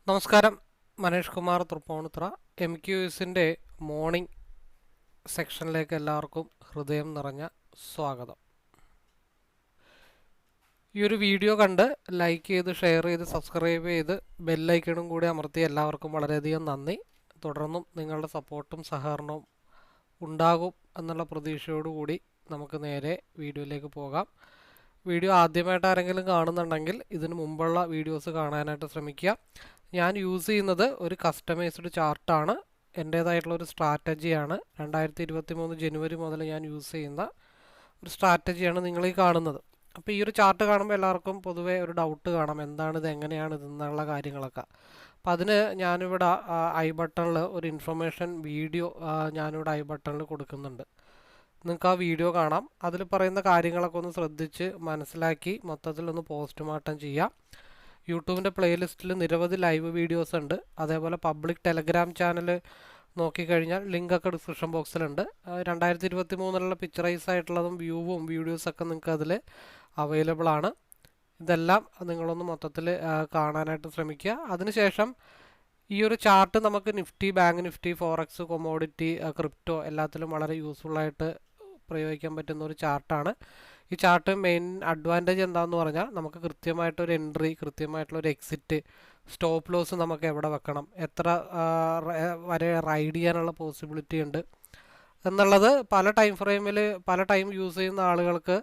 നമസ്കാരം. മനേഷ് കുമാർ തൃപ്പൂണിത്തുറ. MQSൻ്റെ മോർണിംഗ് സെക്ഷനിലേക്ക് എല്ലാവർക്കും ഹൃദയം നിറഞ്ഞ സ്വാഗതം. ഈ ഒരു വീഡിയോ കണ്ട് ലൈക്ക് ചെയ്ത് ഷെയർ ചെയ്ത് സബ്സ്ക്രൈബ് ചെയ്ത് ബെല്ലൈക്കണും കൂടി അമർത്തി എല്ലാവർക്കും വളരെയധികം നന്ദി. തുടർന്നും നിങ്ങളുടെ സപ്പോർട്ടും സഹകരണവും ഉണ്ടാകും എന്നുള്ള പ്രതീക്ഷയോടുകൂടി നമുക്ക് നേരെ വീഡിയോയിലേക്ക് പോകാം. വീഡിയോ ആദ്യമായിട്ട് ആരെങ്കിലും കാണുന്നുണ്ടെങ്കിൽ ഇതിനു മുമ്പുള്ള വീഡിയോസ് കാണാനായിട്ട് ശ്രമിക്കുക. ഞാൻ യൂസ് ചെയ്യുന്നത് ഒരു കസ്റ്റമൈസ്ഡ് ചാർട്ടാണ്. എൻ്റേതായിട്ടുള്ളൊരു സ്ട്രാറ്റജിയാണ്. 2023 ജനുവരി മുതൽ ഞാൻ യൂസ് ചെയ്യുന്ന ഒരു സ്ട്രാറ്റജിയാണ് നിങ്ങൾ ഈ കാണുന്നത്. അപ്പോൾ ഈ ഒരു ചാർട്ട് കാണുമ്പോൾ എല്ലാവർക്കും പൊതുവേ ഒരു ഡൗട്ട് കാണാം, എന്താണിത്, എങ്ങനെയാണ് ഇതെന്നുള്ള കാര്യങ്ങളൊക്കെ. അപ്പോൾ അതിന് ഞാനിവിടെ ഐ ബട്ടണിൽ ഒരു ഇൻഫർമേഷൻ വീഡിയോ ഞാനിവിടെ ഐ ബട്ടണിൽ കൊടുക്കുന്നുണ്ട്. നിങ്ങൾക്ക് ആ വീഡിയോ കാണാം. അതിൽ പറയുന്ന കാര്യങ്ങളൊക്കെ ഒന്ന് ശ്രദ്ധിച്ച് മനസ്സിലാക്കി മൊത്തത്തിലൊന്ന് പോസ്റ്റ്മോർട്ടം ചെയ്യാം. യൂട്യൂബിൻ്റെ പ്ലേലിസ്റ്റിൽ നിരവധി ലൈവ് വീഡിയോസ് ഉണ്ട്. അതേപോലെ പബ്ലിക് ടെലഗ്രാം ചാനൽ നോക്കിക്കഴിഞ്ഞാൽ ലിങ്കൊക്കെ ഡിസ്ക്രിപ്ഷൻ ബോക്സിലുണ്ട്. 2023 പിക്ചറൈസ് ആയിട്ടുള്ളതും വ്യൂവും വീഡിയോസൊക്കെ നിങ്ങൾക്ക് അതിൽ അവൈലബിൾ ആണ്. ഇതെല്ലാം നിങ്ങളൊന്ന് മൊത്തത്തിൽ കാണാനായിട്ട് ശ്രമിക്കുക. അതിനുശേഷം ഈ ഒരു ചാർട്ട് നമുക്ക് Nifty, bank Nifty, forex, commodity, crypto എല്ലാത്തിലും വളരെ യൂസ്ഫുള്ളായിട്ട് പ്രയോഗിക്കാൻ പറ്റുന്ന ഒരു ചാർട്ടാണ്. ഈ ചാർട്ട് മെയിൻ അഡ്വാൻറ്റേജ് എന്താണെന്ന് പറഞ്ഞാൽ നമുക്ക് കൃത്യമായിട്ടൊരു എൻട്രി, കൃത്യമായിട്ടുള്ളൊരു എക്സിറ്റ്, സ്റ്റോപ്പ് ലോസ് നമുക്ക് എവിടെ വെക്കണം, എത്ര വരെ റൈഡ് ചെയ്യാനുള്ള പോസിബിലിറ്റി ഉണ്ട് എന്നുള്ളത് പല ടൈം ഫ്രെയിമിൽ പല ടൈം യൂസ് ചെയ്യുന്ന ആളുകൾക്ക്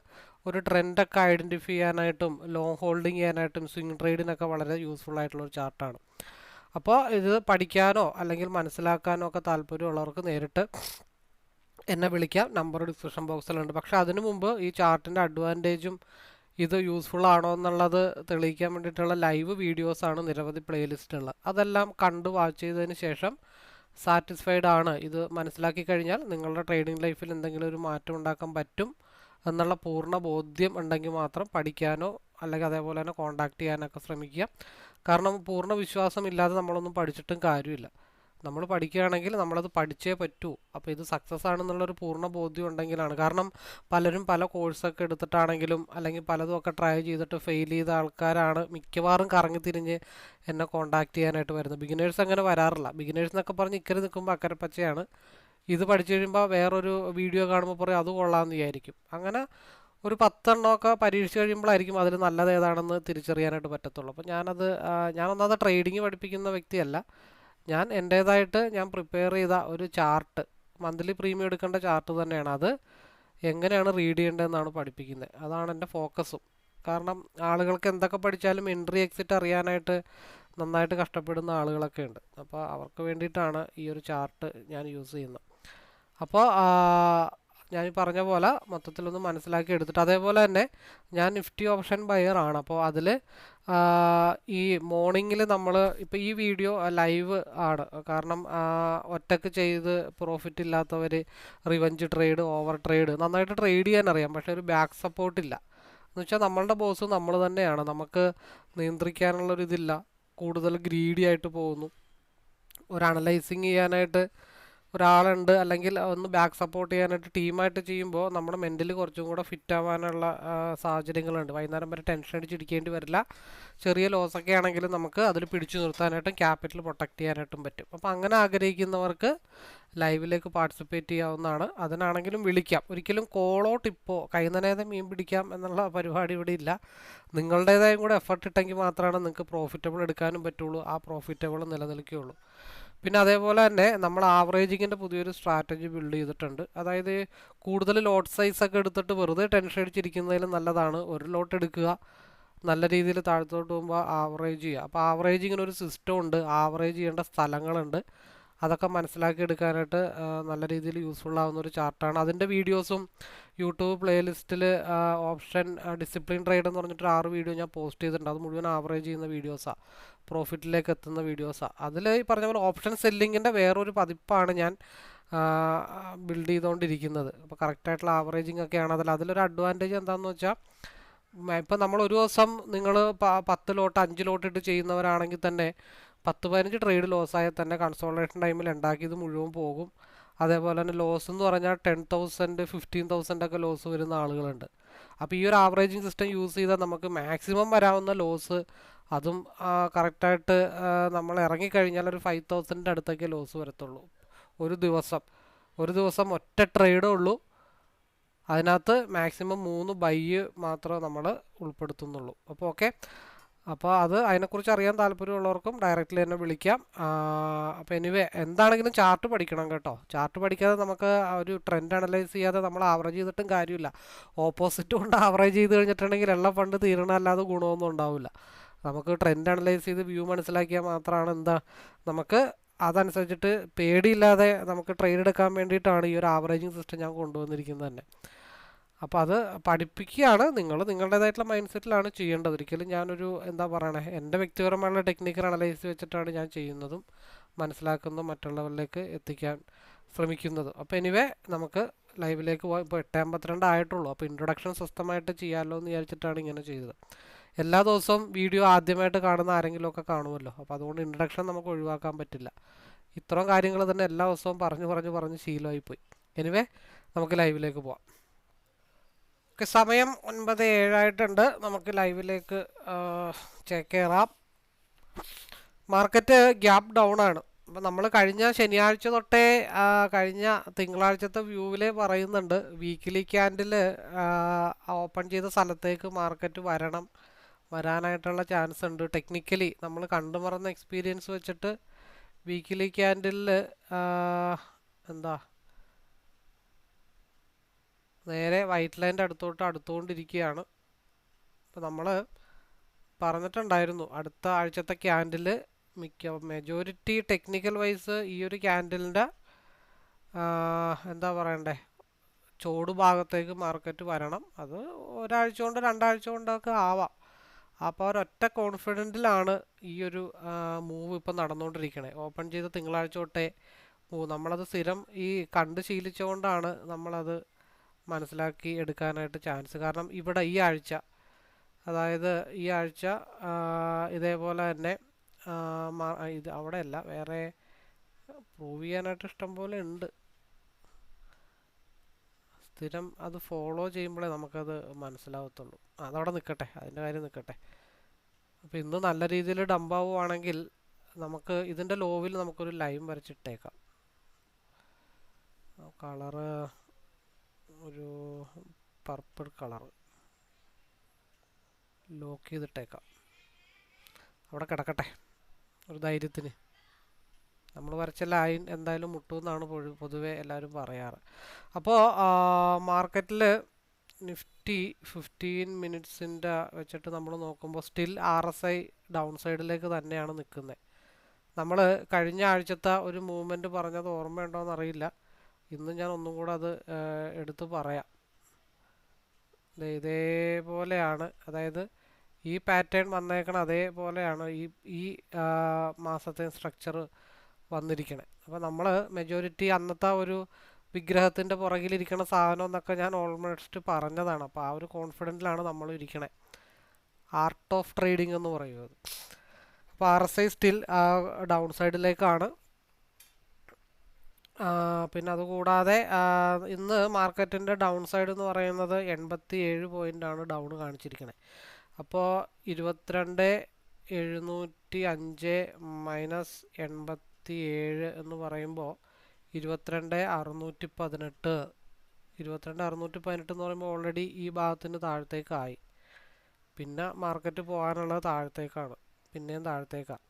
ഒരു ട്രെൻഡൊക്കെ ഐഡൻറ്റിഫൈ ചെയ്യാനായിട്ടും ലോങ് ഹോൾഡിങ് ചെയ്യാനായിട്ടും സ്വിംഗ് ട്രേഡിനൊക്കെ വളരെ യൂസ്ഫുൾ ആയിട്ടുള്ളൊരു ചാർട്ടാണ്. അപ്പോൾ ഇത് പഠിക്കാനോ അല്ലെങ്കിൽ മനസ്സിലാക്കാനോ ഒക്കെ താല്പര്യമുള്ളവർക്ക് നേരിട്ട് എന്നെ വിളിക്കാം. നമ്പർ ഡിസ്ക്രിപ്ഷൻ ബോക്സിലുണ്ട്. പക്ഷെ അതിനു മുമ്പ് ഈ ചാർട്ടിൻ്റെ അഡ്വാൻറ്റേജും ഇത് യൂസ്ഫുൾ ആണോ എന്നുള്ളത് തെളിയിക്കാൻ വേണ്ടിയിട്ടുള്ള ലൈവ് വീഡിയോസാണ് നിരവധി പ്ലേലിസ്റ്റുള്ളത്. അതെല്ലാം കണ്ട് വാച്ച് ചെയ്തതിന് ശേഷം സാറ്റിസ്ഫൈഡ് ആണ്, ഇത് മനസ്സിലാക്കി കഴിഞ്ഞാൽ നിങ്ങളുടെ ട്രേഡിംഗ് ലൈഫിൽ എന്തെങ്കിലും ഒരു മാറ്റം ഉണ്ടാക്കാൻ പറ്റും എന്നുള്ള പൂർണ്ണ ബോധ്യം ഉണ്ടെങ്കിൽ മാത്രം പഠിക്കാനോ അല്ലെങ്കിൽ അതേപോലെ തന്നെ കോൺടാക്റ്റ് ചെയ്യാനൊക്കെ ശ്രമിക്കുക. കാരണം പൂർണ്ണ വിശ്വാസം ഇല്ലാതെ നമ്മളൊന്നും പഠിച്ചിട്ടും കാര്യമില്ല. നമ്മൾ പഠിക്കുകയാണെങ്കിൽ നമ്മളത് പഠിച്ചേ പറ്റൂ. അപ്പോൾ ഇത് സക്സസ് ആണെന്നുള്ളൊരു പൂർണ്ണ ബോധ്യം ഉണ്ടെങ്കിലാണ്. കാരണം പലരും പല കോഴ്സൊക്കെ എടുത്തിട്ടാണെങ്കിലും അല്ലെങ്കിൽ പലതും ഒക്കെ ട്രൈ ചെയ്തിട്ട് ഫെയിൽ ചെയ്ത ആൾക്കാരാണ് മിക്കവാറും കറങ്ങി തിരിഞ്ഞ് എന്നെ കോൺടാക്റ്റ് ചെയ്യാനായിട്ട് വരുന്നത്. ബിഗിനേഴ്സ് അങ്ങനെ വരാറില്ല. ബിഗിനേഴ്സ് എന്നൊക്കെ പറഞ്ഞ് ഇക്കരെ നിൽക്കുമ്പോൾ അക്കരെ പച്ചയാണ്. ഇത് പഠിച്ചു കഴിയുമ്പോൾ വേറൊരു വീഡിയോ കാണുമ്പോൾ പറയും അത് കൊള്ളാമെന്ന് വിചാരിക്കും. അങ്ങനെ ഒരു 10 എണ്ണമൊക്കെ പരീക്ഷിച്ച് കഴിയുമ്പോഴായിരിക്കും അതിൽ നല്ലത് ഏതാണെന്ന് തിരിച്ചറിയാനായിട്ട് പറ്റത്തുള്ളൂ. അപ്പോൾ ഞാൻ ഒന്നാമത് ട്രേഡിങ് പഠിപ്പിക്കുന്ന വ്യക്തിയല്ല. ഞാൻ എൻ്റേതായിട്ട് ഞാൻ പ്രിപ്പയർ ചെയ്ത ഒരു ചാർട്ട്, മന്ത്ലി പ്രീമിയം എടുക്കേണ്ട ചാർട്ട് തന്നെയാണ്. അത് എങ്ങനെയാണ് റീഡ് ചെയ്യേണ്ടതെന്നാണ് പഠിപ്പിക്കുന്നത്. അതാണ് എൻ്റെ ഫോക്കസും. കാരണം ആളുകൾക്ക് എന്തൊക്കെ പഠിച്ചാലും എൻട്രി എക്സിറ്റ് അറിയാനായിട്ട് നന്നായിട്ട് കഷ്ടപ്പെടുന്ന ആളുകളൊക്കെ ഉണ്ട്. അപ്പോൾ അവർക്ക് വേണ്ടിയിട്ടാണ് ഈ ഒരു ചാർട്ട് ഞാൻ യൂസ് ചെയ്യുന്നത്. അപ്പോൾ ഞാൻ പറഞ്ഞ പോലെ മൊത്തത്തിലൊന്ന് മനസ്സിലാക്കി എടുത്തിട്ട്, അതേപോലെ തന്നെ ഞാൻ നിഫ്റ്റി ഓപ്ഷൻ ബയർ ആണ്. അപ്പോൾ അതിൽ ഈ മോർണിംഗിൽ നമ്മൾ ഇപ്പോൾ ഈ വീഡിയോ ലൈവ് ആണ്. കാരണം ഒറ്റക്ക് ചെയ്ത് പ്രോഫിറ്റ് ഇല്ലാത്തവർ റിവഞ്ച് ട്രേഡ്, ഓവർ ട്രേഡ് നന്നായിട്ട് ട്രേഡ് ചെയ്യാൻ അറിയാം, പക്ഷേ ഒരു ബാക്ക് സപ്പോർട്ടില്ല. എന്ന് വെച്ചാൽ നമ്മളുടെ ബോസ് നമ്മൾ തന്നെയാണ്. നമുക്ക് നിയന്ത്രിക്കാനുള്ളൊരിതില്ല. കൂടുതൽ ഗ്രീഡി ആയിട്ട് പോകുന്നു. ഒരു അനലൈസിങ് ചെയ്യാനായിട്ട് ഒരാളുണ്ട്, അല്ലെങ്കിൽ ഒന്ന് ബാക്ക് സപ്പോർട്ട് ചെയ്യാനായിട്ട് ടീമായിട്ട് ചെയ്യുമ്പോൾ നമ്മുടെ മെൻ്റലി കുറച്ചും കൂടെ ഫിറ്റ് ആവാനുള്ള സാഹചര്യങ്ങളുണ്ട്. വൈകുന്നേരം വരെ ടെൻഷൻ അടിച്ചിരിക്കേണ്ടി വരില്ല. ചെറിയ ലോസൊക്കെ ആണെങ്കിലും നമുക്ക് അതിൽ പിടിച്ചു നിർത്താനായിട്ടും ക്യാപിറ്റൽ പ്രൊട്ടക്റ്റ് ചെയ്യാനായിട്ടും പറ്റും. അപ്പോൾ അങ്ങനെ ആഗ്രഹിക്കുന്നവർക്ക് ലൈവിലേക്ക് പാർട്ടിസിപ്പേറ്റ് ചെയ്യാവുന്നതാണ്. അതിനാണെങ്കിലും വിളിക്കാം. ഒരിക്കലും കോളോ ടിപ്പോ കൈനനേതെ മീൻ പിടിക്കാം എന്നുള്ള പരിപാടി ഇവിടെ ഇല്ല. നിങ്ങളുടേതായും കൂടെ എഫർട്ട് ഇട്ടെങ്കിൽ മാത്രമാണ് നിങ്ങൾക്ക് പ്രോഫിറ്റബിൾ എടുക്കാനും പറ്റുള്ളൂ, ആ പ്രോഫിറ്റബിൾ നിലനിൽക്കുകയുള്ളൂ. പിന്നെ അതേപോലെ തന്നെ നമ്മൾ ആവറേജിങ്ങിൻ്റെ പുതിയൊരു സ്ട്രാറ്റജി ബിൽഡ് ചെയ്തിട്ടുണ്ട്. അതായത് കൂടുതൽ ലോട്ട് സൈസൊക്കെ എടുത്തിട്ട് വെറുതെ ടെൻഷൻ അടിച്ചിരിക്കുന്നതിലും നല്ലതാണ് ഒരു ലോട്ട് എടുക്കുക, നല്ല രീതിയിൽ താഴത്തോട്ട് പോകുമ്പോൾ ആവറേജ് ചെയ്യുക. അപ്പോൾ ആവറേജിങ്ങിനൊരു സിസ്റ്റം ഉണ്ട്, ആവറേജ് ചെയ്യേണ്ട സ്ഥലങ്ങളുണ്ട്. അതൊക്കെ മനസ്സിലാക്കി എടുക്കാനായിട്ട് നല്ല രീതിയിൽ യൂസ്ഫുൾ ആവുന്ന ഒരു ചാർട്ടാണ്. അതിൻ്റെ വീഡിയോസും യൂട്യൂബ് പ്ലേലിസ്റ്റിൽ ഓപ്ഷൻ ഡിസിപ്ലിൻ ട്രേഡ് എന്ന് പറഞ്ഞിട്ട് 6 വീഡിയോ ഞാൻ പോസ്റ്റ് ചെയ്തിട്ടുണ്ട്. അത് മുഴുവൻ ആവറേജ് ചെയ്യുന്ന വീഡിയോസാണ്, പ്രോഫിറ്റിലേക്ക് എത്തുന്ന വീഡിയോസാണ്. അതിൽ ഈ പറഞ്ഞ പോലെ ഓപ്ഷൻ സെല്ലിങ്ങിൻ്റെ വേറൊരു പതിപ്പാണ് ഞാൻ ബിൽഡ് ചെയ്തുകൊണ്ടിരിക്കുന്നത്. അപ്പോൾ കറക്റ്റായിട്ടുള്ള ആവറേജിങ് ഒക്കെയാണ് അതിലൊരു അഡ്വാൻറ്റേജ് എന്താണെന്ന് വെച്ചാൽ, ഇപ്പം നമ്മൾ ഒരു ദിവസം നിങ്ങൾ 10 ലോട്ട് 5 ലോട്ട് ഇട്ട് ചെയ്യുന്നവരാണെങ്കിൽ തന്നെ 10-15 ട്രേഡ് ലോസായാൽ തന്നെ കൺസോൾട്ടേഷൻ ടൈമിൽ ഉണ്ടാക്കിയത് മുഴുവൻ പോകും. അതേപോലെ തന്നെ ലോസ് എന്ന് പറഞ്ഞാൽ 10,000 15,000 ഒക്കെ ലോസ് വരുന്ന ആളുകളുണ്ട്. അപ്പോൾ ഈ ഒരു ആവറേജിങ് സിസ്റ്റം യൂസ് ചെയ്താൽ നമുക്ക് മാക്സിമം വരാവുന്ന ലോസ് അതും കറക്റ്റായിട്ട് നമ്മൾ ഇറങ്ങിക്കഴിഞ്ഞാൽ ഒരു 5000 അടുത്തേക്ക് ലോസ് വരത്തുള്ളൂ ഒരു ദിവസം. ഒരു ദിവസം ഒറ്റ ട്രേഡേ ഉള്ളൂ. അതിനകത്ത് മാക്സിമം 3 ബൈ മാത്രമേ നമ്മൾ ഉൾപ്പെടുത്തുന്നുള്ളൂ. അപ്പോൾ ഓക്കെ, അപ്പോൾ അതിനെക്കുറിച്ച് അറിയാൻ താല്പര്യമുള്ളവർക്കും ഡയറക്റ്റ്ലി എന്നെ വിളിക്കാം. അപ്പോൾ എനിവേ എന്താണെങ്കിലും ചാർട്ട് പഠിക്കണം കേട്ടോ. ചാർട്ട് പഠിക്കാതെ നമുക്ക് ഒരു ട്രെൻഡ് അനലൈസ് ചെയ്യാതെ നമ്മൾ ആവറേജ് ചെയ്തിട്ടും കാര്യമില്ല. ഓപ്പോസിറ്റ് കൊണ്ട് ആവറേജ് ചെയ്ത് കഴിഞ്ഞിട്ടുണ്ടെങ്കിൽ എല്ലാം ഫണ്ട് തീരണമല്ലാതെ ഗുണമൊന്നും ഉണ്ടാവില്ല. നമുക്ക് ട്രെൻഡ് അനലൈസ് ചെയ്ത് വ്യൂ മനസ്സിലാക്കിയാൽ മാത്രമാണ് നമുക്ക് അതനുസരിച്ചിട്ട് പേടിയില്ലാതെ നമുക്ക് ട്രേഡ് എടുക്കാൻ വേണ്ടിയിട്ടാണ് ഈ ഒരു ആവറേജിങ് സിസ്റ്റം ഞാൻ കൊണ്ടുവന്നിരിക്കുന്നത് തന്നെ. അപ്പോൾ അത് പഠിപ്പിക്കുകയാണ്. നിങ്ങളുടേതായിട്ടുള്ള മൈൻഡ് സെറ്റിലാണ് ചെയ്യേണ്ടത്. ഒരിക്കലും ഞാനൊരു എന്താ പറയണേ, എൻ്റെ വ്യക്തിപരമായുള്ള ടെക്നിക്കൽ അനലൈസ് വെച്ചിട്ടാണ് ഞാൻ ചെയ്യുന്നതും മനസ്സിലാക്കുന്നതും മറ്റുള്ളവരിലേക്ക് എത്തിക്കാൻ ശ്രമിക്കുന്നതും. അപ്പോൾ എനിവേ നമുക്ക് ലൈവിലേക്ക് പോകാം. ഇപ്പോൾ 8:52 ആയിട്ടുള്ളൂ. അപ്പോൾ ഇൻട്രൊഡക്ഷൻ സിസ്റ്റമായിട്ട് ചെയ്യാമല്ലോ എന്ന് വിചാരിച്ചിട്ടാണ് ഇങ്ങനെ ചെയ്തത്. എല്ലാ ദിവസവും വീഡിയോ ആദ്യമായിട്ട് കാണുന്ന ആരെങ്കിലുമൊക്കെ കാണുമല്ലോ. അപ്പോൾ അതുകൊണ്ട് ഇൻട്രൊഡക്ഷൻ നമുക്ക് ഒഴിവാക്കാൻ പറ്റില്ല. ഇത്രയും കാര്യങ്ങൾ തന്നെ എല്ലാ ദിവസവും പറഞ്ഞ് ശീലമായിപ്പോയി. എനിവേ നമുക്ക് ലൈവിലേക്ക് പോവാം. സമയം 9:07 ആയിട്ടുണ്ട്. നമുക്ക് ലൈവിലേക്ക് കയറാം. മാർക്കറ്റ് ഗ്യാപ്പ് ഡൗൺ ആണ്. അപ്പം നമ്മൾ കഴിഞ്ഞ ശനിയാഴ്ച തൊട്ടേ കഴിഞ്ഞ തിങ്കളാഴ്ചത്തെ വ്യൂവിൽ പറയുന്നുണ്ട് വീക്കിലി ക്യാൻഡിൽ ഓപ്പൺ ചെയ്ത സ്ഥലത്തേക്ക് മാർക്കറ്റ് വരാനായിട്ടുള്ള ചാൻസ് ഉണ്ട്. ടെക്നിക്കലി നമ്മൾ കണ്ടുമറന്ന എക്സ്പീരിയൻസ് വെച്ചിട്ട് വീക്കിലി ക്യാൻഡിലിൽ എന്താ നേരെ വൈറ്റ് ലൈൻ്റെ അടുത്തുകൊണ്ടിരിക്കുകയാണ്. അപ്പോൾ നമ്മൾ പറഞ്ഞിട്ടുണ്ടായിരുന്നു അടുത്ത ആഴ്ചത്തെ ക്യാൻഡിൽ മെജോറിറ്റി ടെക്നിക്കൽ വൈസ് ഈ ഒരു ക്യാൻഡിലിൻ്റെ എന്താ പറയണ്ടേ ചോട് ഭാഗത്തേക്ക് മാർക്കറ്റ് വരണം. അത് ഒരാഴ്ച കൊണ്ട് 2 ആഴ്ച കൊണ്ടൊക്കെ ആവാം. അപ്പോൾ ഒരൊറ്റ കോൺഫിഡൻറ്റിലാണ് ഈ ഒരു മൂവ് ഇപ്പം നടന്നുകൊണ്ടിരിക്കണേ. ഓപ്പൺ ചെയ്ത തിങ്കളാഴ്ച തൊട്ടേ നമ്മളത് സ്ഥിരം ഈ കണ്ട് ശീലിച്ചുകൊണ്ടാണ് നമ്മളത് മനസ്സിലാക്കി എടുക്കാനായിട്ട് ചാൻസ്. കാരണം ഇവിടെ ഈ ആഴ്ച ഇതേപോലെ തന്നെ ഇത് അവിടെയല്ല, വേറെ പ്രൂവ് ചെയ്യാനായിട്ട് ഇഷ്ടം പോലെ ഉണ്ട്. സ്ഥിരം അത് ഫോളോ ചെയ്യുമ്പോഴേ നമുക്കത് മനസ്സിലാവത്തുള്ളൂ. അതവിടെ നിൽക്കട്ടെ, അതിൻ്റെ കാര്യം നിൽക്കട്ടെ. അപ്പോൾ ഇന്ന് നല്ല രീതിയിൽ ഡംപ് ആവുകയാണെങ്കിൽ നമുക്ക് ഇതിൻ്റെ ലോവിൽ നമുക്കൊരു ലൈൻ വരച്ചിട്ടേക്കാം. കളറ് ഒരു പർപ്പിൾ കളർ ലോക്ക് ചെയ്തിട്ടേക്കാം. അവിടെ കിടക്കട്ടെ ഒരു ധൈര്യത്തിന്. നമ്മൾ വരച്ച ലൈൻ എന്തായാലും മുട്ടുമെന്നാണ് പൊതുവെ എല്ലാവരും പറയാറ്. അപ്പോൾ മാർക്കറ്റിൽ നിഫ്റ്റി 15 മിനിറ്റ്സിൻ്റെ വെച്ചിട്ട് നമ്മൾ നോക്കുമ്പോൾ സ്റ്റിൽ RSI ഡൗൺ സൈഡിലേക്ക് തന്നെയാണ് നിൽക്കുന്നത്. നമ്മൾ കഴിഞ്ഞ ആഴ്ചത്തെ ഒരു മൂവ്മെൻറ്റ് പറഞ്ഞത് ഓർമ്മയുണ്ടോയെന്ന് അറിയില്ല. ഇന്ന് ഞാൻ ഒന്നും കൂടെ അത് എടുത്തു പറയാം. ഇതേപോലെയാണ്, അതായത് ഈ പാറ്റേൺ വന്നേക്കണം അതേപോലെയാണ് ഈ മാസത്തെ സ്ട്രക്ചർ വന്നിരിക്കണേ. അപ്പോൾ നമ്മൾ മെജോറിറ്റി അന്നത്തെ ഒരു വിഗ്രഹത്തിൻ്റെ പുറകിലിരിക്കുന്ന സാധനം എന്നൊക്കെ ഞാൻ ഓൾമോസ്റ്റ് പറഞ്ഞതാണ്. അപ്പോൾ ആ ഒരു കോൺഫിഡൻറ്റിലാണ് നമ്മൾ ഇരിക്കണേ. ആർട്ട് ഓഫ് ട്രേഡിംഗ് എന്ന് പറയുന്നത്. അപ്പോൾ RSI സ്റ്റിൽ ഡൗൺ സൈഡിലേക്കാണ്. പിന്നെ അതുകൂടാതെ ഇന്ന് മാർക്കറ്റിൻ്റെ ഡൗൺ സൈഡ് എന്ന് പറയുന്നത് 87 പോയിൻ്റാണ് ഡൗൺ കാണിച്ചിരിക്കുന്നത്. അപ്പോൾ 22,705 മൈനസ് 87 എന്ന് പറയുമ്പോൾ 22,618. 22,618 എന്ന് പറയുമ്പോൾ ഓൾറെഡി ഈ ഭാഗത്തിന് താഴത്തേക്കായി. പിന്നെ മാർക്കറ്റ് പോകാനുള്ളത് താഴത്തേക്കാണ്, പിന്നെയും താഴത്തേക്കാണ്.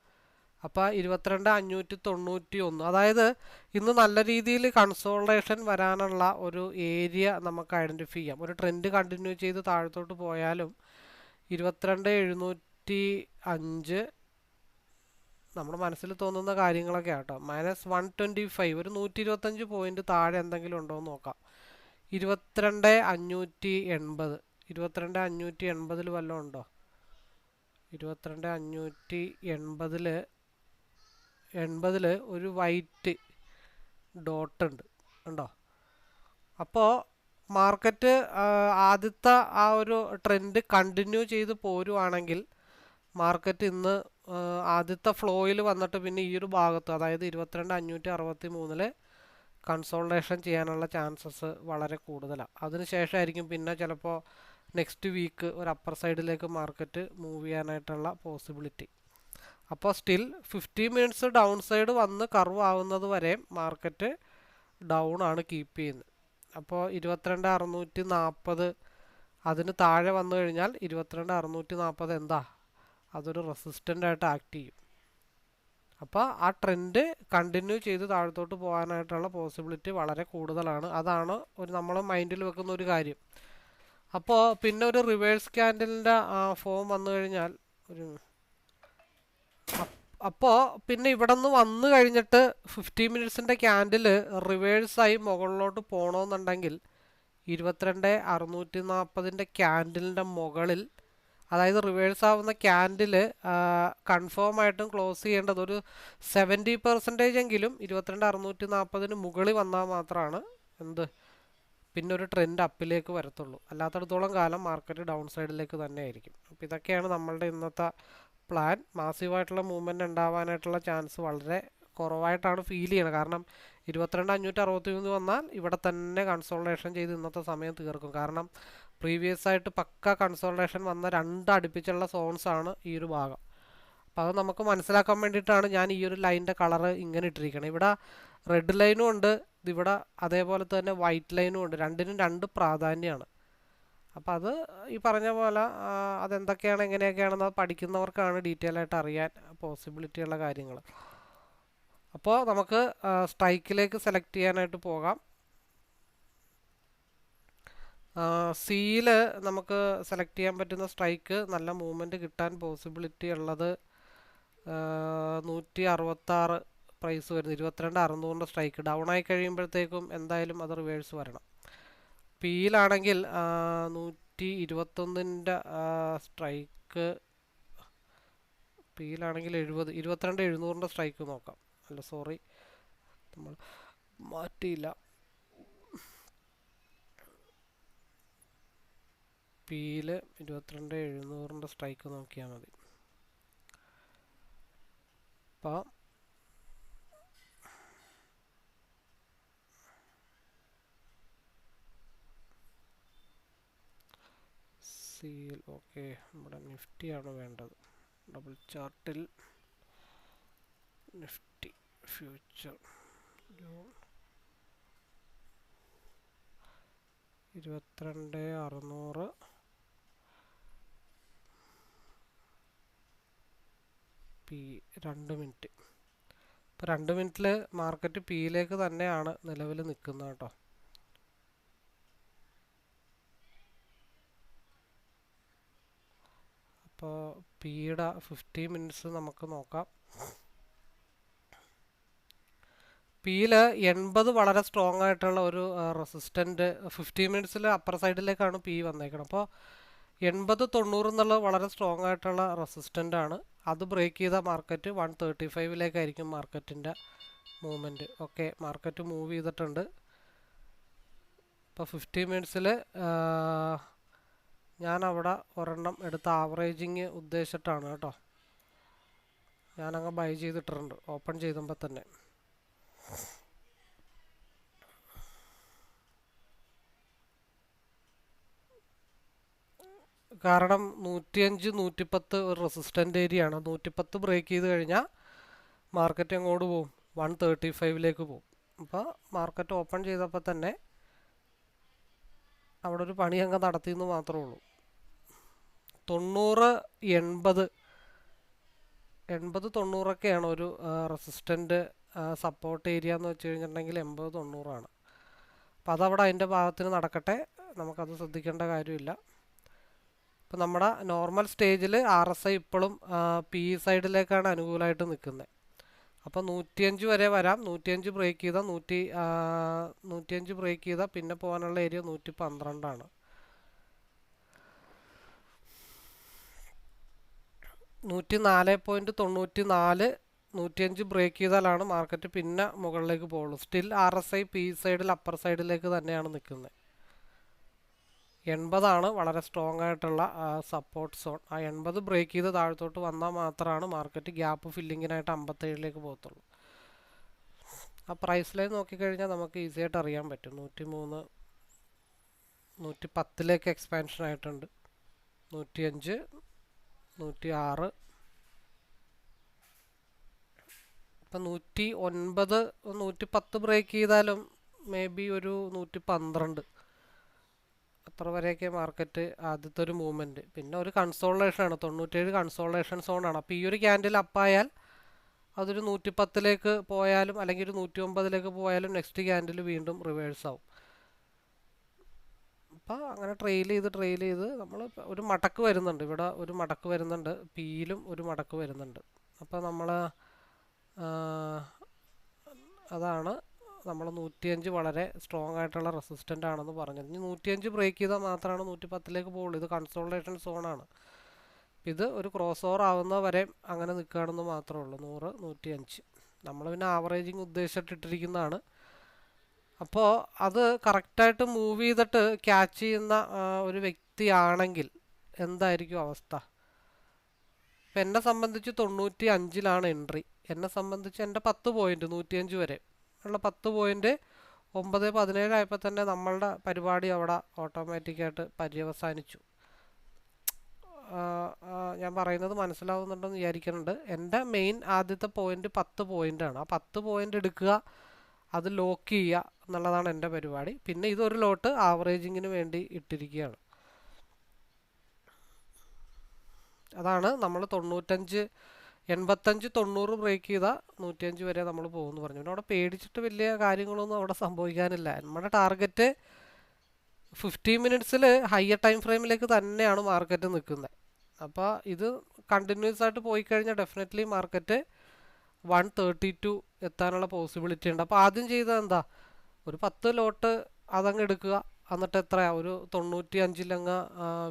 അപ്പോൾ 22,591, അതായത് ഇന്ന് നല്ല രീതിയിൽ കൺസോൾട്ടേഷൻ വരാനുള്ള ഒരു ഏരിയ നമുക്ക് ഐഡൻറ്റിഫൈ ചെയ്യാം. ഒരു ട്രെൻഡ് കണ്ടിന്യൂ ചെയ്ത് താഴത്തോട്ട് പോയാലും 22,705 നമ്മുടെ മനസ്സിൽ തോന്നുന്ന കാര്യങ്ങളൊക്കെ ആട്ടോ. -125, ഒരു 125 പോയിന്റ് താഴെ എന്തെങ്കിലും ഉണ്ടോ എന്ന് നോക്കാം. 22,580, 22,580 വല്ലതും ഉണ്ടോ? 22,580 ഒരു വൈറ്റ് ഡോട്ട് ഉണ്ട്, ഉണ്ടോ? അപ്പോൾ മാർക്കറ്റ് ആദ്യത്തെ ആ ഒരു ട്രെൻഡ് കണ്ടിന്യൂ ചെയ്ത് പോരുവാണെങ്കിൽ മാർക്കറ്റ് ഇന്ന് ആദ്യത്തെ ഫ്ലോയിൽ വന്നിട്ട് പിന്നെ ഈ ഒരു ഭാഗത്ത്, അതായത് 22,563 കൺസോൾട്ടേഷൻ ചെയ്യാനുള്ള ചാൻസസ് വളരെ കൂടുതലാണ്. അതിനുശേഷമായിരിക്കും പിന്നെ ചിലപ്പോൾ നെക്സ്റ്റ് വീക്ക് ഒരു അപ്പർ സൈഡിലേക്ക് മാർക്കറ്റ് മൂവ് ചെയ്യാനായിട്ടുള്ള പോസിബിലിറ്റി. അപ്പോൾ സ്റ്റിൽ 50 മിനിറ്റ്സ് ഡൗൺ സൈഡ് വന്ന് കർവ് ആവുന്നത് വരെ മാർക്കറ്റ് ഡൗൺ ആണ് കീപ്പ് ചെയ്യുന്നത്. അപ്പോൾ 22,640 അതിന് താഴെ വന്നു കഴിഞ്ഞാൽ 22,640 എന്താ, അതൊരു റെസിസ്റ്റൻ്റ് ആയിട്ട് ആക്ട് ചെയ്യും. അപ്പോൾ ആ ട്രെൻഡ് കണ്ടിന്യൂ ചെയ്ത് താഴത്തോട്ട് പോകാനായിട്ടുള്ള പോസിബിലിറ്റി വളരെ കൂടുതലാണ്. അതാണ് നമ്മൾ മൈൻഡിൽ വെക്കുന്ന ഒരു കാര്യം. അപ്പോൾ പിന്നെ ഒരു റിവേഴ്സ് ക്യാൻഡലിൻ്റെ ഫോം വന്നു കഴിഞ്ഞാൽ അപ്പോൾ പിന്നെ ഇവിടെ നിന്ന് വന്നു കഴിഞ്ഞിട്ട് 50 മിനിറ്റ്സിൻ്റെ ക്യാൻഡിൽ റിവേഴ്സായി മുകളിലോട്ട് പോകണമെന്നുണ്ടെങ്കിൽ 22,640 ക്യാൻഡിലിൻ്റെ മുകളിൽ, അതായത് റിവേഴ്സ് ആവുന്ന ക്യാൻഡിൽ കൺഫേം ആയിട്ടും ക്ലോസ് ചെയ്യേണ്ടത് ഒരു 70% എങ്കിലും 22,640 മുകളിൽ വന്നാൽ മാത്രമാണ് പിന്നെ ഒരു ട്രെൻഡ് അപ്പിലേക്ക് വരത്തുള്ളൂ. അല്ലാത്തടത്തോളം കാലം മാർക്കറ്റ് ഡൗൺ സൈഡിലേക്ക് തന്നെ ആയിരിക്കും. അപ്പോൾ ഇതൊക്കെയാണ് നമ്മളുടെ ഇന്നത്തെ പ്ലാൻ. മാസീവായിട്ടുള്ള മൂവ്മെൻറ്റ് ഉണ്ടാവാനായിട്ടുള്ള ചാൻസ് വളരെ കുറവായിട്ടാണ് ഫീൽ ചെയ്യണത്. കാരണം 22,563 വന്നാൽ ഇവിടെ തന്നെ കൺസോൾട്ടേഷൻ ചെയ്ത് ഇന്നത്തെ സമയം തീർക്കും. കാരണം പ്രീവിയസ് ആയിട്ട് പക്ക കൺസോൾട്ടേഷൻ വന്ന 2 അടുപ്പിച്ചുള്ള സോൺസ് ആണ് ഈ ഒരു ഭാഗം. അപ്പോൾ അത് നമുക്ക് മനസ്സിലാക്കാൻ വേണ്ടിയിട്ടാണ് ഞാൻ ഈ ഒരു ലൈനിൻ്റെ കളറ് ഇങ്ങനെ ഇട്ടിരിക്കുന്നത്. ഇവിടെ റെഡ് ലൈനും ഉണ്ട്, ഇതിവിടെ അതേപോലെ തന്നെ വൈറ്റ് ലൈനും ഉണ്ട്. രണ്ടിനും 2 പ്രാധാന്യമാണ്. അപ്പോൾ അത് ഈ പറഞ്ഞ പോലെ അതെന്തൊക്കെയാണ് എങ്ങനെയൊക്കെയാണെന്ന് പഠിക്കുന്നവർക്കാണ് ഡീറ്റെയിൽ ആയിട്ട് അറിയാൻ പോസിബിലിറ്റി ഉള്ള കാര്യങ്ങൾ. അപ്പോൾ നമുക്ക് സ്ട്രൈക്കിലേക്ക് സെലക്ട് ചെയ്യാനായിട്ട് പോകാം. സിയിൽ നമുക്ക് സെലക്ട് ചെയ്യാൻ പറ്റുന്ന സ്ട്രൈക്ക് നല്ല മൂവ്മെൻറ്റ് കിട്ടാൻ പോസിബിലിറ്റി ഉള്ളത് 166 പ്രൈസ് വരുന്നത്. 22,600 സ്ട്രൈക്ക് ഡൗൺ ആയി കഴിയുമ്പോഴത്തേക്കും എന്തായാലും അത് റിവേഴ്സ് വരണം. പിയിലാണെങ്കിൽ 121 സ്ട്രൈക്ക്, പിയിലാണെങ്കിൽ 22,700 സ്ട്രൈക്ക് നോക്കാം. അല്ല സോറി, നമ്മൾ മാറ്റിയില്ല. പിയിൽ 22,700 സ്ട്രൈക്ക് നോക്കിയാൽ മതി. അപ്പോൾ സിയിൽ ഓക്കെ, നമ്മുടെ നിഫ്റ്റിയാണ് വേണ്ടത്. ഡബിൾ ചാർട്ടിൽ നിഫ്റ്റി ഫ്യൂച്ചർ 22,600 പി 2 മിനിറ്റ്. ഇപ്പോൾ 2 മിനിറ്റിൽ മാർക്കറ്റ് പിയിലേക്ക് തന്നെയാണ് നിലവിൽ നിൽക്കുന്നത് കേട്ടോ. അപ്പോൾ പിയുടെ 50 മിനിറ്റ്സ് നമുക്ക് നോക്കാം. പിയിൽ 80 വളരെ സ്ട്രോങ് ആയിട്ടുള്ള ഒരു റെസിസ്റ്റൻ്റ് 50 മിനിറ്റ്സിൽ അപ്പർ സൈഡിലേക്കാണ് പി വന്നേക്കണം. അപ്പോൾ 80-90 എന്നുള്ളത് വളരെ സ്ട്രോങ് ആയിട്ടുള്ള റെസിസ്റ്റൻ്റ് ആണ്. അത് ബ്രേക്ക് ചെയ്ത മാർക്കറ്റ് 135 മാർക്കറ്റിൻ്റെ മൂവ്മെൻറ്റ്. ഓക്കെ, മാർക്കറ്റ് മൂവ് ചെയ്തിട്ടുണ്ട്. ഇപ്പോൾ 50 മിനിറ്റ്സിൽ ഞാനവിടെ ഒരെണ്ണം എടുത്ത് ആവറേജിങ് ഉദ്ദേശിച്ചിട്ടാണ് കേട്ടോ ഞാനങ്ങ് ബൈ ചെയ്തിട്ടുണ്ട് ഓപ്പൺ ചെയ്തുമ്പോൾ തന്നെ. കാരണം 105-110 ഒരു റെസിസ്റ്റൻ്റ് ഏരിയ ആണ്. 110 ബ്രേക്ക് ചെയ്ത് കഴിഞ്ഞാൽ മാർക്കറ്റ് എങ്ങോട്ട് പോകും, 135 പോകും. അപ്പോൾ മാർക്കറ്റ് ഓപ്പൺ ചെയ്തപ്പോൾ തന്നെ അവിടെ ഒരു പണി അങ്ങ് നടത്തിയെന്ന് മാത്രമേ ഉള്ളൂ. 90-80-90 ഒരു റെസിസ്റ്റൻ്റ് സപ്പോർട്ട് ഏരിയ എന്ന് വെച്ച് കഴിഞ്ഞിട്ടുണ്ടെങ്കിൽ 80-90. അപ്പോൾ അതവിടെ അതിൻ്റെ ഭാഗത്തിന് നടക്കട്ടെ, നമുക്കത് ശ്രദ്ധിക്കേണ്ട കാര്യമില്ല. ഇപ്പോൾ നമ്മുടെ നോർമൽ സ്റ്റേജിൽ RSI ഇപ്പോഴും പി സൈഡിലേക്കാണ് അനുകൂലമായിട്ട് നിൽക്കുന്നത്. അപ്പോൾ 105 വരെ വരാം. 105 ബ്രേക്ക് ചെയ്താൽ 105 ബ്രേക്ക് ചെയ്താൽ പിന്നെ പോകാനുള്ള ഏരിയ 112. 104.94 105 ബ്രേക്ക് ചെയ്താലാണ് മാർക്കറ്റ് പിന്നെ മുകളിലേക്ക് പോകുള്ളൂ. സ്റ്റിൽ RSI പി സൈഡിൽ അപ്പർ സൈഡിലേക്ക് തന്നെയാണ് നിൽക്കുന്നത്. 80 വളരെ സ്ട്രോങ് ആയിട്ടുള്ള സപ്പോർട്ട് സോൺ. ആ 80 ബ്രേക്ക് ചെയ്ത് താഴത്തോട്ട് വന്നാൽ മാത്രമാണ് മാർക്കറ്റ് ഗ്യാപ്പ് ഫില്ലിങ്ങിനായിട്ട് 57 പോകത്തുള്ളൂ. ആ പ്രൈസ് ലൈൻ നോക്കിക്കഴിഞ്ഞാൽ നമുക്ക് ഈസി ആയിട്ട് അറിയാൻ പറ്റും. 103 110ലേക്ക് എക്സ്പാൻഷൻ ആയിട്ടുണ്ട്. 105, 106, ഇപ്പം 109, 110 ബ്രേക്ക് ചെയ്താലും മേ ബി ഒരു 112 അത്ര വരെയൊക്കെ മാർക്കറ്റ് ആദ്യത്തെ ഒരു മൂവ്മെൻറ്റ്. പിന്നെ ഒരു കൺസോളേഷനാണ്, 97 കൺസോളേഷൻ സോണാണ്. അപ്പോൾ ഈ ഒരു ക്യാൻഡിൽ അപ്പായാൽ അതൊരു 110ലേക്ക് പോയാലും അല്ലെങ്കിൽ ഒരു 109ലേക്ക് പോയാലും നെക്സ്റ്റ് ക്യാൻഡിൽ വീണ്ടും റിവേഴ്സ് ആവും. അപ്പോൾ അങ്ങനെ ട്രെയിൽ ചെയ്ത് നമ്മൾ ഒരു മടക്ക് വരുന്നുണ്ട്. ഇവിടെ ഒരു മടക്ക് വരുന്നുണ്ട്, പിയിലും ഒരു മടക്ക് വരുന്നുണ്ട്. അപ്പോൾ നമ്മൾ അതാണ് നമ്മൾ 105 വളരെ സ്ട്രോങ് ആയിട്ടുള്ള റെസിസ്റ്റൻ്റ് ആണെന്ന് പറഞ്ഞത്. ഇനി 105 ബ്രേക്ക് ചെയ്താൽ മാത്രമാണ് 110ലേക്ക് പോകുള്ളൂ. ഇത് കൺസോൾട്ടേഷൻ സോണാണ്. ഇത് ഒരു ക്രോസ് ഓവർ ആവുന്ന വരെ അങ്ങനെ നിൽക്കുകയാണെന്ന് മാത്രമേ ഉള്ളൂ. 100, 105 നമ്മൾ പിന്നെ ആവറേജിങ് ഉദ്ദേശിച്ചിട്ടിരിക്കുന്നതാണ്. അപ്പോൾ അത് കറക്റ്റായിട്ട് മൂവ് ചെയ്തിട്ട് ക്യാച്ച് ചെയ്യുന്ന ഒരു വ്യക്തിയാണെങ്കിൽ എന്തായിരിക്കും അവസ്ഥ? ഇപ്പം എന്നെ സംബന്ധിച്ച് 95ലാണ് എൻട്രി. എന്നെ സംബന്ധിച്ച് എൻ്റെ 10 പോയിന്റ് 105 വരെ ഉള്ള 10 പോയിന്റ് 9:17 ആയപ്പോൾ തന്നെ നമ്മളുടെ പരിപാടി അവിടെ ഓട്ടോമാറ്റിക്കായിട്ട് പര്യവസാനിച്ചു. ഞാൻ പറയുന്നത് മനസ്സിലാവുന്നുണ്ടെന്ന് വിചാരിക്കുന്നുണ്ട്. എൻ്റെ മെയിൻ ആദ്യത്തെ പോയിന്റ് 10 പോയിൻ്റാണ്. ആ 10 പോയിന്റ് എടുക്കുക, അത് ലോക്ക് ചെയ്യുക എന്നുള്ളതാണ് എൻ്റെ പരിപാടി. പിന്നെ ഇതൊരു ലോട്ട് ആവറേജിങ്ങിന് വേണ്ടി ഇട്ടിരിക്കുകയാണ്. അതാണ് നമ്മൾ 95, 85, 90 ബ്രേക്ക് ചെയ്താൽ 105 വരെ നമ്മൾ പോകുമെന്ന് പറഞ്ഞു. പിന്നെ അവിടെ പേടിച്ചിട്ട് വലിയ കാര്യങ്ങളൊന്നും അവിടെ സംഭവിക്കാനില്ല. നമ്മുടെ ടാർഗറ്റ് 15 മിനിറ്റ്സിൽ ഹയർ ടൈം ഫ്രെയിമിലേക്ക് തന്നെയാണ് മാർക്കറ്റ് നിൽക്കുന്നത്. അപ്പോൾ ഇത് കണ്ടിന്യൂസ് ആയിട്ട് പോയി കഴിഞ്ഞാൽ ഡെഫിനറ്റ്ലി മാർക്കറ്റ് 132 എത്താനുള്ള പോസിബിലിറ്റി ഉണ്ട്. അപ്പോൾ ആദ്യം ചെയ്തത് എന്താ, ഒരു 10 ലോട്ട് അതങ്ങ് എടുക്കുക. എന്നിട്ട് എത്രയാണ്, ഒരു 95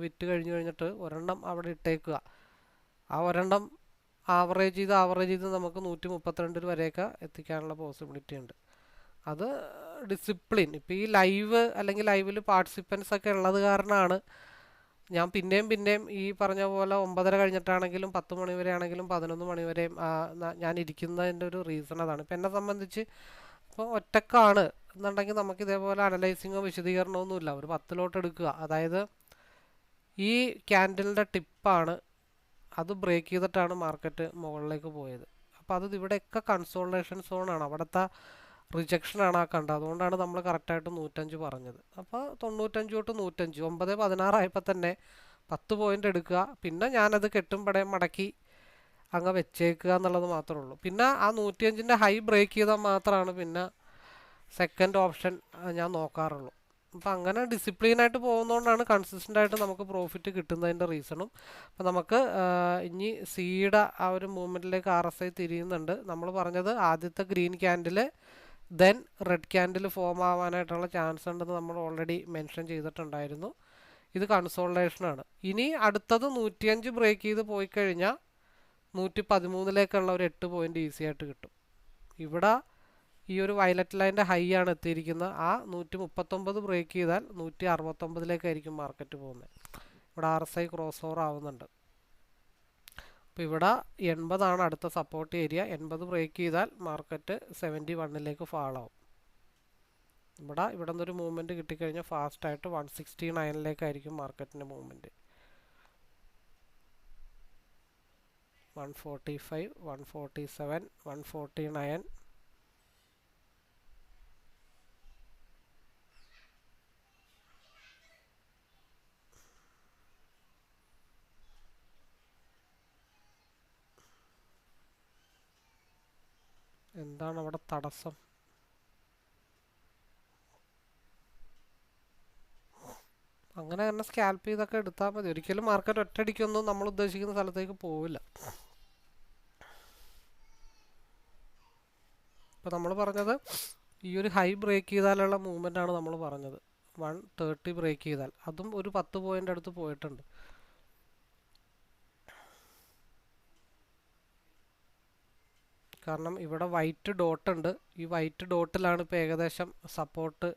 വിറ്റ് കഴിഞ്ഞിട്ട് ഒരെണ്ണം അവിടെ ഇട്ടേക്കുക. ആ ഒരെണ്ണം ആവറേജ് ചെയ്ത് നമുക്ക് 132 വരെയൊക്കെ എത്തിക്കാനുള്ള പോസിബിലിറ്റി ഉണ്ട്. അത് ഡിസിപ്ലിൻ. ഇപ്പോൾ ഈ ലൈവ് അല്ലെങ്കിൽ ലൈവിൽ പാർട്ടിസിപ്പൻസ് ഒക്കെ ഉള്ളത് കാരണമാണ് ഞാൻ പിന്നെയും ഈ പറഞ്ഞ പോലെ 9:30 കഴിഞ്ഞിട്ടാണെങ്കിലും 10 മണി വരെ ആണെങ്കിലും 11 മണി വരെയും ഞാൻ ഇരിക്കുന്നതിൻ്റെ ഒരു റീസൺ അതാണ്. ഇപ്പം എന്നെ സംബന്ധിച്ച് ഇപ്പോൾ ഒറ്റക്കാണ് എന്നുണ്ടെങ്കിൽ നമുക്ക് ഇതേപോലെ അനലൈസിങ്ങോ വിശദീകരണമോ ഒന്നുമില്ല. ഒരു 10 ലോട്ട് എടുക്കുക. അതായത് ഈ ക്യാൻഡിലിൻ്റെ ടിപ്പാണ്, അത് ബ്രേക്ക് ചെയ്തിട്ടാണ് മാർക്കറ്റ് മുകളിലേക്ക് പോയത്. അപ്പോൾ അത് ഇവിടെയൊക്കെ കൺസോൾട്ടേഷൻ സോണാണ്, അവിടുത്തെ റിജക്ഷനാണ് ആ കണ്ടത്. അതുകൊണ്ടാണ് നമ്മൾ കറക്റ്റായിട്ട് 105 പറഞ്ഞത്. അപ്പോൾ 95 തൊട്ട് 105, 9:16 ആയപ്പോൾ തന്നെ 10 പോയിന്റ് എടുക്കുക. പിന്നെ ഞാനത് കെട്ടുംപടയും മടക്കി അങ്ങ് വെച്ചേക്കുക എന്നുള്ളത് മാത്രമേ ഉള്ളൂ. പിന്നെ ആ 105ൻ്റെ ഹൈ ബ്രേക്ക് ചെയ്താൽ മാത്രമാണ് പിന്നെ സെക്കൻഡ് ഓപ്ഷൻ ഞാൻ നോക്കാറുള്ളൂ. അപ്പോൾ അങ്ങനെ ഡിസിപ്ലിനായിട്ട് പോകുന്നതുകൊണ്ടാണ് കൺസിസ്റ്റൻ്റ് ആയിട്ട് നമുക്ക് പ്രോഫിറ്റ് കിട്ടുന്നതിൻ്റെ റീസണും. അപ്പോൾ നമുക്ക് ഇനി സിയുടെ ആ ഒരു മൂവ്മെൻറ്റിലേക്ക് RSI തിരിയുന്നുണ്ട്. നമ്മൾ പറഞ്ഞത് ആദ്യത്തെ green candle then red candle form ആവാനായിട്ടുള്ള ചാൻസ് ഉണ്ടെന്ന് നമ്മൾ ഓൾറെഡി മെൻഷൻ ചെയ്തിട്ടുണ്ടായിരുന്നു. ഇത് കൺസോൾട്ടേഷനാണ്. ഇനി അടുത്തത് 105 ബ്രേക്ക് ചെയ്ത് പോയി കഴിഞ്ഞാൽ 113ലേക്കുള്ള ഒരു 8 പോയിന്റ് ഈസി ആയിട്ട് കിട്ടും. ഇവിടെ ഈ ഒരു വയലറ്റ് ലൈൻ്റെ ഹൈ ആണ് എത്തിയിരിക്കുന്നത്. ആ 139 ബ്രേക്ക് ചെയ്താൽ 169ലേക്കായിരിക്കും മാർക്കറ്റ് പോകുന്നത്. ഇവിടെ RSI ക്രോസ് ഓവർ ആവുന്നുണ്ട്. അപ്പോൾ ഇവിടെ 80 അടുത്ത സപ്പോർട്ട് ഏരിയ. 80 ബ്രേക്ക് ചെയ്താൽ മാർക്കറ്റ് 71ലേക്ക് ഫാളാവും. ഇവിടെ നിന്നൊരു മൂവ്മെൻറ്റ് കിട്ടിക്കഴിഞ്ഞാൽ ഫാസ്റ്റായിട്ട് 169ലേക്കായിരിക്കും മാർക്കറ്റിൻ്റെ മൂവ്മെൻറ്റ്. 145, 147, 149. എന്താണ് അവിടെ തടസ്സം? അങ്ങനെ തന്നെ സ്കാൽപ്പ് ചെയ്തൊക്കെ എടുത്താൽ മതി. ഒരിക്കലും മാർക്കറ്റ് ഒറ്റയടിക്കൊന്നും നമ്മൾ ഉദ്ദേശിക്കുന്ന സ്ഥലത്തേക്ക് പോവില്ല. ഇപ്പോൾ നമ്മൾ പറഞ്ഞത് ഈ ഒരു ഹൈ ബ്രേക്ക് ചെയ്താലുള്ള മൂവ്മെൻ്റ് ആണ് നമ്മൾ പറഞ്ഞത്. 130 ബ്രേക്ക് ചെയ്താൽ അതും ഒരു 10 പോയിന്റ് അടുത്ത് പോയിട്ടുണ്ട്. കാരണം ഇവിടെ വൈറ്റ് ഡോട്ട് ഉണ്ട്. ഈ വൈറ്റ് ഡോട്ടിലാണ് ഇപ്പോൾ ഏകദേശം സപ്പോർട്ട്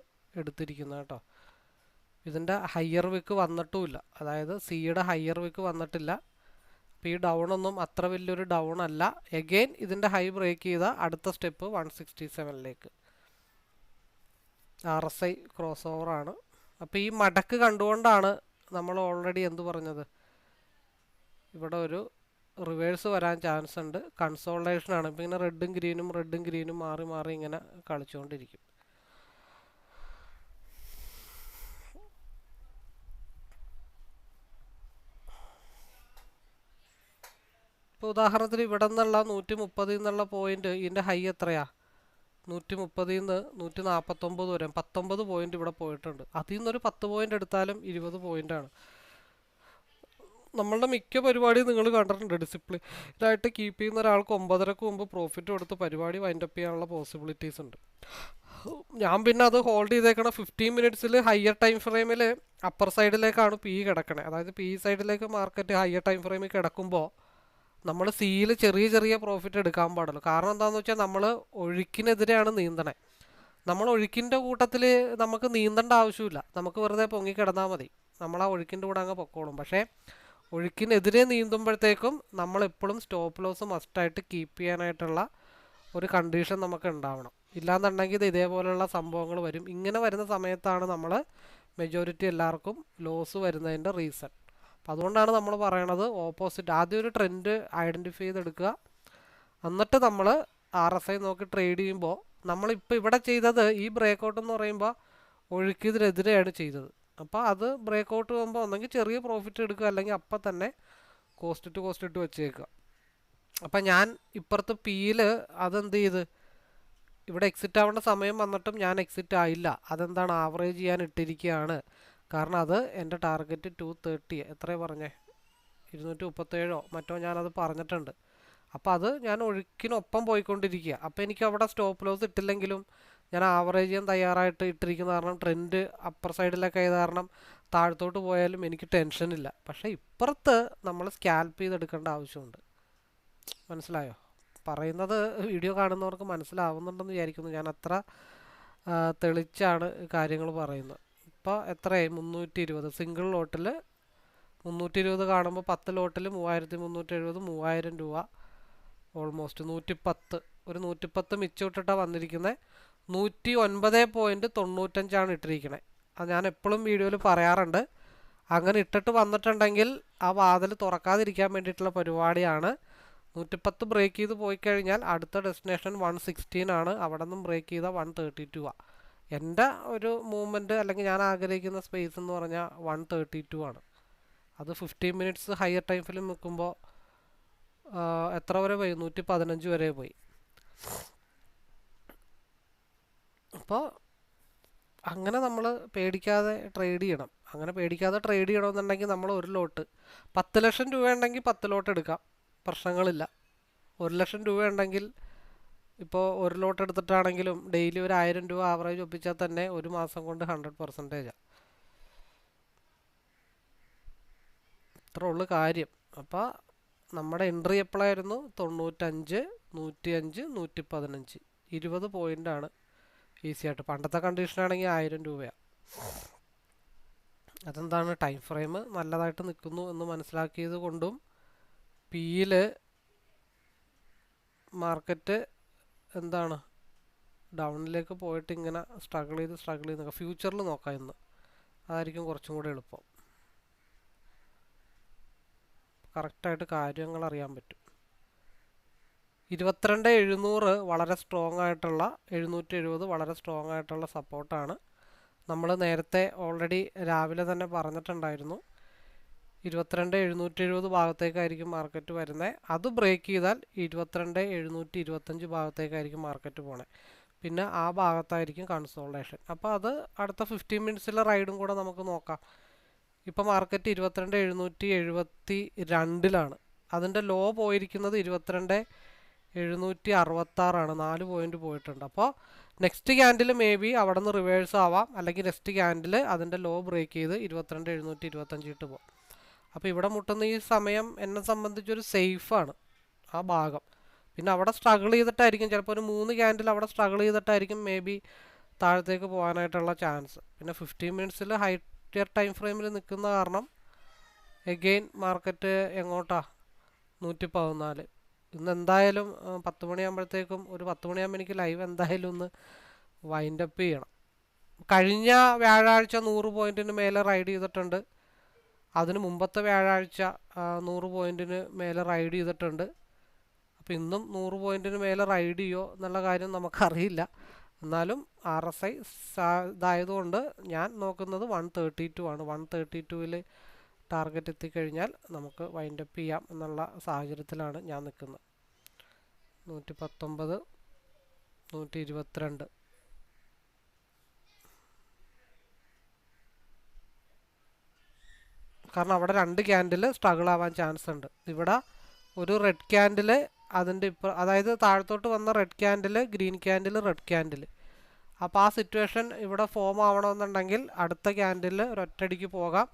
എടുത്തിരിക്കുന്നത് കേട്ടോ. ഇതിൻ്റെ ഹയർ വിക്ക് വന്നിട്ടുമില്ല, അതായത് സിയുടെ ഹയർ വിക്ക് വന്നിട്ടില്ല. അപ്പോൾ ഈ ഡൗൺ ഒന്നും അത്ര വലിയൊരു ഡൗൺ അല്ല. എഗെയിൻ ഇതിൻ്റെ ഹൈ ബ്രേക്ക് ചെയ്ത അടുത്ത സ്റ്റെപ്പ് 167ലേക്ക് RSI ക്രോസ് ഓവറാണ്. അപ്പോൾ ഈ മടക്ക് കണ്ടുകൊണ്ടാണ് നമ്മൾ ഓൾറെഡി എന്ത് പറഞ്ഞത്, ഇവിടെ ഒരു റിവേഴ്സ് വരാൻ ചാൻസ് ഉണ്ട്. കൺസോൾട്ടേഷൻ ആണ്. ഇപ്പം ഇങ്ങനെ റെഡും ഗ്രീനും മാറി മാറി ഇങ്ങനെ കളിച്ചുകൊണ്ടിരിക്കും. ഇപ്പോൾ ഉദാഹരണത്തിന് ഇവിടെ നിന്നുള്ള 130 എന്നുള്ള പോയിന്റ്, ഇതിൻ്റെ ഹൈ എത്രയാ? 130 നിന്ന് 149 വരെ 19 പോയിന്റ് ഇവിടെ പോയിട്ടുണ്ട്. അതിൽ നിന്നൊരു 10 പോയിന്റ് എടുത്താലും 20 പോയിന്റാണ്. നമ്മളുടെ മിക്ക പരിപാടിയും നിങ്ങൾ കണ്ടിട്ടുണ്ട്. ഡിസിപ്ലിനായിട്ട് കീപ്പ് ചെയ്യുന്ന ഒരാൾക്ക് 9:30 മുമ്പ് പ്രോഫിറ്റ് കൊടുത്ത് പരിപാടി വൈൻഡപ്പ് ചെയ്യാനുള്ള പോസിബിലിറ്റീസ് ഉണ്ട്. ഞാൻ പിന്നെ അത് ഹോൾഡ് ചെയ്തേക്കണ 15 മിനിറ്റ്സിൽ ഹയർ ടൈം ഫ്രെയിമിൽ അപ്പർ സൈഡിലേക്കാണ് പി കിടക്കണേ. അതായത് പി സൈഡിലേക്ക് മാർക്കറ്റ് ഹയർ ടൈം ഫ്രെയിമിൽ കിടക്കുമ്പോൾ നമ്മൾ സിയിൽ ചെറിയ ചെറിയ പ്രോഫിറ്റ് എടുക്കാൻ പാടുള്ളൂ. കാരണം എന്താണെന്ന് വെച്ചാൽ നമ്മൾ ഒഴുക്കിനെതിരെയാണ് നീന്തണേ. നമ്മൾ ഒഴുക്കിൻ്റെ കൂട്ടത്തിൽ നമുക്ക് നീന്തേണ്ട ആവശ്യമില്ല. നമുക്ക് വെറുതെ പൊങ്ങിക്കിടന്നാൽ മതി. നമ്മൾ ആ ഒഴുക്കിൻ്റെ കൂടെ അങ്ങ് പൊക്കോളും. പക്ഷേ ഒഴുക്കിനെതിരെ നീന്തുമ്പോഴത്തേക്കും നമ്മളെപ്പോഴും സ്റ്റോപ്പ് ലോസ് മസ്റ്റായിട്ട് കീപ്പ് ചെയ്യാനായിട്ടുള്ള ഒരു കണ്ടീഷൻ നമുക്ക് ഉണ്ടാവണം. ഇല്ലാന്നുണ്ടെങ്കിൽ ഇത് ഇതേപോലെയുള്ള സംഭവങ്ങൾ വരും. ഇങ്ങനെ വരുന്ന സമയത്താണ് നമ്മൾ മെജോറിറ്റി എല്ലാവർക്കും ലോസ് വരുന്നതിൻ്റെ റീസൺ. അപ്പം അതുകൊണ്ടാണ് നമ്മൾ പറയണത് ഓപ്പോസിറ്റ്. ആദ്യം ഒരു ട്രെൻഡ് ഐഡൻറ്റിഫൈ ചെയ്തെടുക്കുക, എന്നിട്ട് നമ്മൾ RSI നോക്കി ട്രേഡ് ചെയ്യുമ്പോൾ നമ്മളിപ്പോൾ ഇവിടെ ചെയ്തത് ഈ ബ്രേക്കൗട്ട് എന്ന് പറയുമ്പോൾ ഒഴുക്കിതിനെതിരെയാണ് ചെയ്തത്. അപ്പോൾ അത് ബ്രേക്കൗട്ട് പോകുമ്പോൾ ഒന്നെങ്കിൽ ചെറിയ പ്രോഫിറ്റ് എടുക്കുക, അല്ലെങ്കിൽ അപ്പം തന്നെ കോസ്റ്റ് ടു കോസ്റ്റ് ഇട്ട് വെച്ചേക്കുക. അപ്പം ഞാൻ ഇപ്പുറത്ത് പിയിൽ അതെന്ത് ചെയ്ത്, ഇവിടെ എക്സിറ്റ് ആവേണ്ട സമയം വന്നിട്ടും ഞാൻ എക്സിറ്റ് ആയില്ല. അതെന്താണ്, ആവറേജ് ചെയ്യാൻ ഇട്ടിരിക്കുകയാണ്. കാരണം അത് എൻ്റെ ടാർഗറ്റ് 230, എത്രയാണ് പറഞ്ഞേ, 237 മറ്റോ ഞാനത് പറഞ്ഞിട്ടുണ്ട്. അപ്പോൾ അത് ഞാൻ ഒഴുക്കിനൊപ്പം പോയിക്കൊണ്ടിരിക്കുക. അപ്പോൾ എനിക്ക് അവിടെ സ്റ്റോപ്പ് ലോസ് ഇട്ടില്ലെങ്കിലും ഞാൻ ആവറേജ് ചെയ്യാൻ തയ്യാറായിട്ട് ഇട്ടിരിക്കുന്ന കാരണം ട്രെൻഡ് അപ്പർ സൈഡിലൊക്കെ ആയത് കാരണം താഴത്തോട്ട് പോയാലും എനിക്ക് ടെൻഷനില്ല. പക്ഷേ ഇപ്പുറത്ത് നമ്മൾ സ്കാൽപ്പ് ചെയ്തെടുക്കേണ്ട ആവശ്യമുണ്ട്. മനസ്സിലായോ? പറയുന്നത് വീഡിയോ കാണുന്നവർക്ക് മനസ്സിലാവുന്നുണ്ടെന്ന് വിചാരിക്കുന്നു. ഞാൻ അത്ര തെളിച്ചാണ് കാര്യങ്ങൾ പറയുന്നത്. ഇപ്പോൾ എത്രയായി, 320 സിംഗിൾ ലോട്ടിൽ 320 കാണുമ്പോൾ 10 ലോട്ടിൽ 3370, 3000 രൂപ ഓൾമോസ്റ്റ് 110. ഒരു 110 മിച്ചമിട്ടിട്ടാണ് വന്നിരിക്കുന്നത്. 109.95 ഇട്ടിരിക്കണേ. അത് ഞാൻ എപ്പോഴും വീഡിയോയിൽ പറയാറുണ്ട്. അങ്ങനെ ഇട്ടിട്ട് വന്നിട്ടുണ്ടെങ്കിൽ ആ വാതിൽ തുറക്കാതിരിക്കാൻ വേണ്ടിയിട്ടുള്ള പരിപാടിയാണ്. 110 ബ്രേക്ക് ചെയ്ത് പോയി കഴിഞ്ഞാൽ അടുത്ത ഡെസ്റ്റിനേഷൻ 116 ആണ്. അവിടെ നിന്നും ബ്രേക്ക് ചെയ്താൽ 132 ആണ്. എൻ്റെ ഒരു മൂവ്മെൻറ്റ് അല്ലെങ്കിൽ ഞാൻ ആഗ്രഹിക്കുന്ന സ്പേസ് എന്ന് പറഞ്ഞാൽ 132 ആണ്. അത് 15 മിനിറ്റ്സ് ഹയർ ടൈം ഫിലിം നിൽക്കുമ്പോൾ എത്ര വരെ പോയി, 115 വരെ പോയി. അപ്പോൾ അങ്ങനെ നമ്മൾ പേടിക്കാതെ ട്രേഡ് ചെയ്യണം. അങ്ങനെ പേടിക്കാതെ ട്രേഡ് ചെയ്യണമെന്നുണ്ടെങ്കിൽ നമ്മൾ ഒരു ലോട്ട് 10 ലക്ഷം രൂപ ഉണ്ടെങ്കിൽ 10 ലോട്ട് എടുക്കാം, പ്രശ്നങ്ങളില്ല. 1 ലക്ഷം രൂപ ഉണ്ടെങ്കിൽ ഇപ്പോൾ ഒരു ലോട്ട് എടുത്തിട്ടാണെങ്കിലും ഡെയിലി ഒരു 1000 രൂപ ആവറേജ് ഒപ്പിച്ചാൽ തന്നെ ഒരു മാസം കൊണ്ട് 100%. ഇത്ര ഉള്ളു കാര്യം. അപ്പോൾ നമ്മുടെ എൻട്രി എപ്പോഴായിരുന്നു, 95, 105, 115, 20 പോയിൻ്റാണ് ഈസി ആയിട്ട്. പണ്ടത്തെ കണ്ടീഷനാണെങ്കിൽ 1000 രൂപയാണ്. അതെന്താണ്, ടൈം ഫ്രെയിം നല്ലതായിട്ട് നിൽക്കുന്നു എന്ന് മനസ്സിലാക്കിയത് കൊണ്ടും പിയിൽ മാർക്കറ്റ് എന്താണ് ഡൗണിലേക്ക് പോയിട്ട് ഇങ്ങനെ സ്ട്രഗിൾ ചെയ്ത് നോക്കാം. ഫ്യൂച്ചറിൽ നോക്കാം ഇന്ന്, അതായിരിക്കും കുറച്ചും കൂടെ എളുപ്പം. കറക്റ്റായിട്ട് കാര്യങ്ങൾ അറിയാൻ പറ്റും. 22,700 വളരെ സ്ട്രോങ് ആയിട്ടുള്ള, 770 വളരെ സ്ട്രോങ് ആയിട്ടുള്ള സപ്പോർട്ടാണ്. നമ്മൾ നേരത്തെ ഓൾറെഡി രാവിലെ തന്നെ പറഞ്ഞിട്ടുണ്ടായിരുന്നു 22,770 ഭാഗത്തേക്കായിരിക്കും മാർക്കറ്റ് വരുന്നത്. അത് ബ്രേക്ക് ചെയ്താൽ 22,725 ഭാഗത്തേക്കായിരിക്കും മാർക്കറ്റ് പോണേ. പിന്നെ ആ ഭാഗത്തായിരിക്കും കൺസോൾട്ടേഷൻ. അപ്പോൾ അത് അടുത്ത 15 മിനിറ്റ്സിലെ റൈഡും കൂടെ നമുക്ക് നോക്കാം. ഇപ്പോൾ മാർക്കറ്റ് 22,772 അതിൻ്റെ ലോ പോയിരിക്കുന്നത് 22,766, 4 പോയിന്റ് പോയിട്ടുണ്ട്. അപ്പോൾ നെക്സ്റ്റ് ക്യാൻഡിൽ മേ ബി അവിടെ നിന്ന് റിവേഴ്സ് ആവാം, അല്ലെങ്കിൽ നെക്സ്റ്റ് ക്യാൻഡിൽ അതിൻ്റെ ലോ ബ്രേക്ക് ചെയ്ത് 22,725 ഇട്ട് പോകും. അപ്പോൾ ഇവിടെ മുട്ടുന്ന ഈ സമയം എന്നെ സംബന്ധിച്ചൊരു സേഫാണ് ആ ഭാഗം. പിന്നെ അവിടെ സ്ട്രഗിൾ ചെയ്തിട്ടായിരിക്കും, ചിലപ്പോൾ ഒരു 3 ക്യാൻഡിൽ അവിടെ സ്ട്രഗിൾ ചെയ്തിട്ടായിരിക്കും മേ ബി താഴത്തേക്ക് പോകാനായിട്ടുള്ള ചാൻസ്. പിന്നെ 15 മിനിറ്റ്സിൽ ഹൈയർ ടൈം ഫ്രെയിമിൽ നിൽക്കുന്ന കാരണം എഗെയിൻ മാർക്കറ്റ് എങ്ങോട്ടാ, 114. ഇന്ന് എന്തായാലും 10 മണിയാകുമ്പോഴത്തേക്കും, ഒരു 10 മണിയാകുമ്പോൾ എനിക്ക് ലൈവ് എന്തായാലും ഒന്ന് വൈൻഡപ്പ് ചെയ്യണം. കഴിഞ്ഞ വ്യാഴാഴ്ച 100 പോയിന്റിന് മേലെ റൈഡ് ചെയ്തിട്ടുണ്ട്. അതിന് മുമ്പത്തെ വ്യാഴാഴ്ച 100 പോയിന്റിന് മേലെ റൈഡ് ചെയ്തിട്ടുണ്ട്. അപ്പോൾ ഇന്നും 100 പോയിന്റിന് മേലെ റൈഡ് ചെയ്യോ എന്നുള്ള കാര്യം നമുക്കറിയില്ല. എന്നാലും RSI ഇതായതുകൊണ്ട് ഞാൻ നോക്കുന്നത് 132 ആണ്. 132ൽ ടാർഗറ്റ് എത്തിക്കഴിഞ്ഞാൽ നമുക്ക് വൈൻഡപ്പ് ചെയ്യാം എന്നുള്ള സാഹചര്യത്തിലാണ് ഞാൻ നിൽക്കുന്നത്. 119, 122. കാരണം അവിടെ 2 ക്യാൻഡിൽ സ്ട്രഗിൾ ആവാൻ ചാൻസ് ഉണ്ട്. ഇവിടെ ഒരു റെഡ് ക്യാൻഡിൽ അതിൻ്റെ അതായത് താഴത്തോട്ട് വന്ന red candle, green candle, red candle. അപ്പോൾ ആ സിറ്റുവേഷൻ ഇവിടെ ഫോം ആവണമെന്നുണ്ടെങ്കിൽ അടുത്ത ക്യാൻഡിൽ ഒരൊറ്റടിക്ക് പോകാം.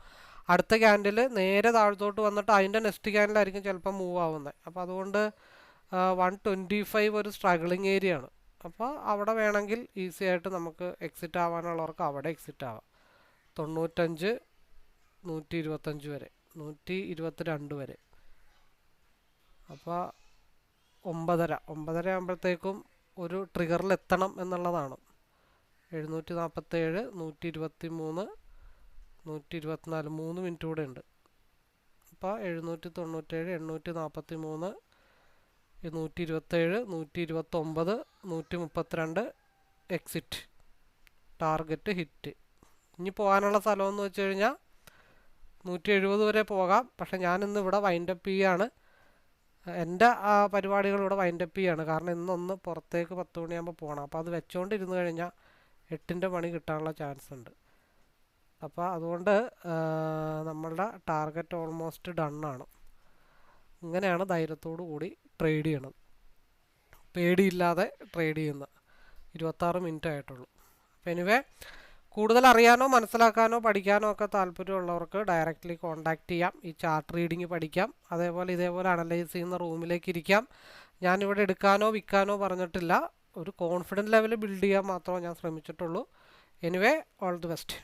അടുത്ത ക്യാൻഡിൽ നേരെ താഴത്തോട്ട് വന്നിട്ട് അതിൻ്റെ നെക്സ്റ്റ് ക്യാൻഡിലായിരിക്കും ചിലപ്പോൾ മൂവ് ആവുന്നത്. അപ്പോൾ അതുകൊണ്ട് 125 ഒരു സ്ട്രഗിളിങ് ഏരിയ ആണ്. അപ്പോൾ അവിടെ വേണമെങ്കിൽ ഈസി ആയിട്ട് നമുക്ക് എക്സിറ്റ് ആവാനുള്ളവർക്ക് അവിടെ എക്സിറ്റ് ആവാം. 95, 125 വരെ, 122 വരെ. അപ്പോൾ 9:30 ആകുമ്പോഴത്തേക്കും ഒരു ട്രിഗറിൽ എത്തണം എന്നുള്ളതാണ്. 747, 123, 124, 3 മിനിറ്റ് കൂടെ ഉണ്ട്. അപ്പോൾ 797, 843, 127, 129, 132 എക്സിറ്റ്. Target hit. ഇനി പോകാനുള്ള സ്ഥലമെന്ന് വെച്ച് കഴിഞ്ഞാൽ 170 വരെ പോകാം. പക്ഷെ ഞാനിന്ന് ഇവിടെ വൈൻഡപ്പ് ചെയ്യാണ്. എൻ്റെ പരിപാടികൾ ഇവിടെ വൈൻഡപ്പ് ചെയ്യാണ്. കാരണം ഇന്നൊന്ന് പുറത്തേക്ക് 10 മണിയാകുമ്പോൾ പോകണം. അപ്പോൾ അത് വെച്ചുകൊണ്ടിരുന്ന് കഴിഞ്ഞാൽ 8ൻ്റെ പണി കിട്ടാനുള്ള ചാൻസ് ഉണ്ട്. അപ്പോൾ അതുകൊണ്ട് നമ്മളുടെ ടാർഗറ്റ് ഓൾമോസ്റ്റ് ഡണ്ണാണ്. ഇങ്ങനെയാണ് ധൈര്യത്തോടു കൂടി ട്രേഡ് ചെയ്യണത്. പേടിയില്ലാതെ ട്രേഡ് ചെയ്യുന്ന 26 മിനിറ്റ് ആയിട്ടുള്ളൂ. അപ്പോൾ എനിവേ, കൂടുതൽ അറിയാനോ മനസ്സിലാക്കാനോ പഠിക്കാനോ ഒക്കെ താല്പര്യമുള്ളവർക്ക് ഡയറക്റ്റ്ലി കോൺടാക്റ്റ് ചെയ്യാം. ഈ ചാർട്ട് റീഡിങ് പഠിക്കാം. ഇതേപോലെ അനലൈസ് ചെയ്യുന്ന റൂമിലേക്ക് ഇരിക്കാം. ഞാനിവിടെ എടുക്കാനോ വിൽക്കാനോ പറഞ്ഞിട്ടില്ല. ഒരു കോൺഫിഡൻസ് ലെവൽ ബിൽഡ് ചെയ്യാൻ മാത്രമേ ഞാൻ ശ്രമിച്ചിട്ടുള്ളൂ. Anyway, all the best.